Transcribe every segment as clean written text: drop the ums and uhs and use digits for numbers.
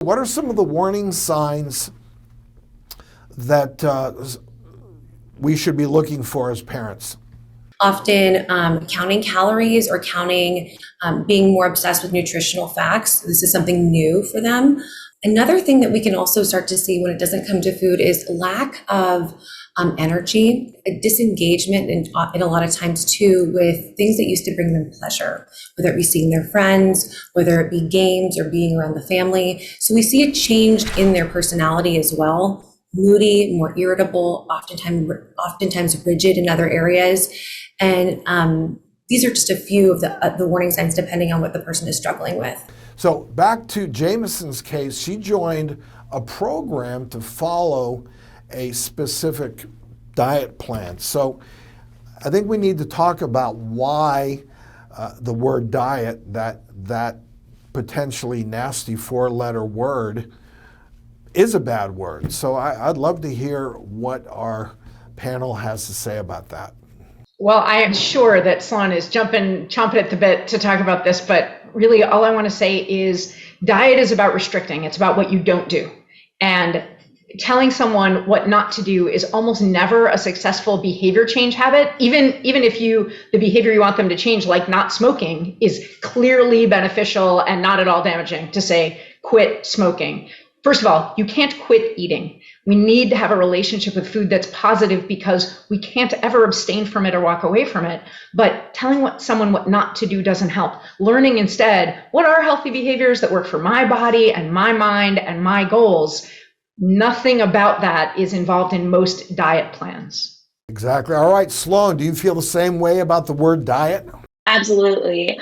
What are some of the warning signs that we should be looking for as parents? Often counting calories or being more obsessed with nutritional facts. This is something new for them. Another thing that we can also start to see when it doesn't come to food is lack of energy, a disengagement, and a lot of times too with things that used to bring them pleasure, whether it be seeing their friends, whether it be games or being around the family. So we see a change in their personality as well. Moody, more irritable, oftentimes rigid in other areas. And these are just a few of the warning signs depending on what the person is struggling with. So back to Jameson's case, she joined a program to follow a specific diet plan. So I think we need to talk about why the word diet, that potentially nasty 4-letter word, is a bad word. So I'd love to hear what our panel has to say about that. Well, I am sure that Sloane is chomping at the bit to talk about this, but really all I want to say is diet is about restricting. It's about what you don't do. And telling someone what not to do is almost never a successful behavior change habit. Even if the behavior you want them to change, like not smoking, is clearly beneficial and not at all damaging, to say, quit smoking. First of all, you can't quit eating. We need to have a relationship with food that's positive because we can't ever abstain from it or walk away from it. But telling someone what not to do doesn't help. Learning instead, what are healthy behaviors that work for my body and my mind and my goals? Nothing about that is involved in most diet plans. Exactly. All right, Sloane, do you feel the same way about the word diet? Absolutely.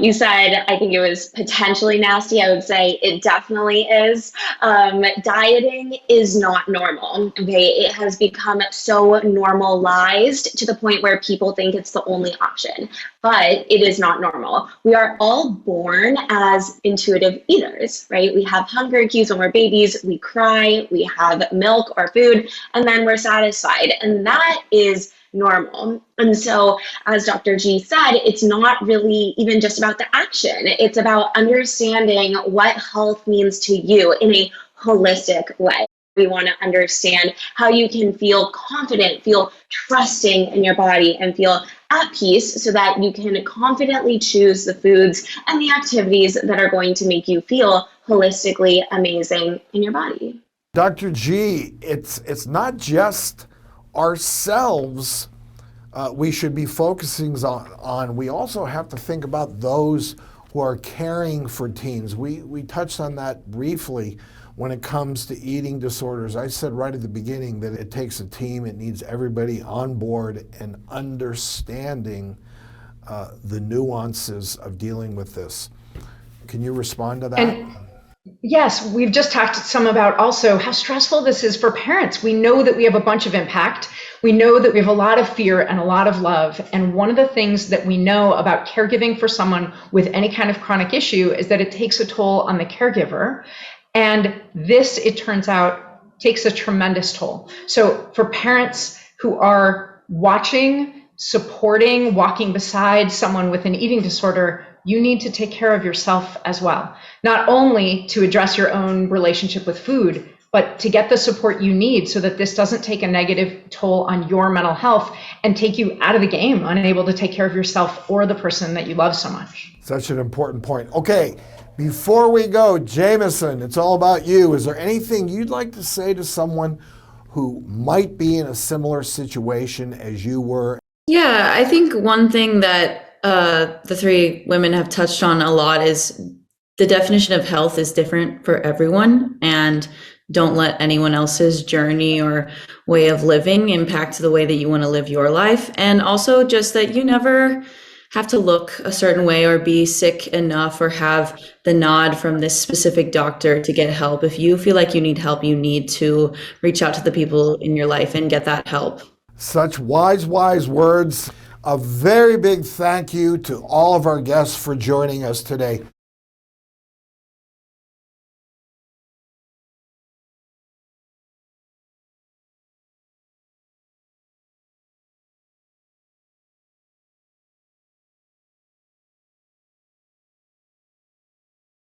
You said, I think it was potentially nasty. I would say it definitely is. Dieting is not normal. Okay, it has become so normalized to the point where people think it's the only option, but it is not normal. We are all born as intuitive eaters, right? We have hunger cues when we're babies, we cry, we have milk or food, and then we're satisfied. And that is normal. And so, as Dr. G said, it's not really even just about the action. It's about understanding what health means to you in a holistic way. We want to understand how you can feel confident, feel trusting in your body, and feel at peace so that you can confidently choose the foods and the activities that are going to make you feel holistically amazing in your body. Dr. G, it's not just ourselves we should be focusing on. We also have to think about those who are caring for teens. We touched on that briefly when it comes to eating disorders. I said right at the beginning that it takes a team. It needs everybody on board and understanding the nuances of dealing with this. Can you respond to that? Yes, we've just talked some about also how stressful this is for parents. We know that we have a bunch of impact. We know that we have a lot of fear and a lot of love. And one of the things that we know about caregiving for someone with any kind of chronic issue is that it takes a toll on the caregiver. And this, it turns out, takes a tremendous toll. So for parents who are watching, supporting, walking beside someone with an eating disorder, you need to take care of yourself as well. Not only to address your own relationship with food, but to get the support you need so that this doesn't take a negative toll on your mental health and take you out of the game, unable to take care of yourself or the person that you love so much. Such an important point. Okay, before we go, Jameson, it's all about you. Is there anything you'd like to say to someone who might be in a similar situation as you were? Yeah, I think one thing that the three women have touched on a lot is the definition of health is different for everyone, and don't let anyone else's journey or way of living impact the way that you want to live your life. And also just that you never have to look a certain way or be sick enough or have the nod from this specific doctor to get help. If you feel like you need help, you need to reach out to the people in your life and get that help. Such wise words. A very big thank you to all of our guests for joining us today.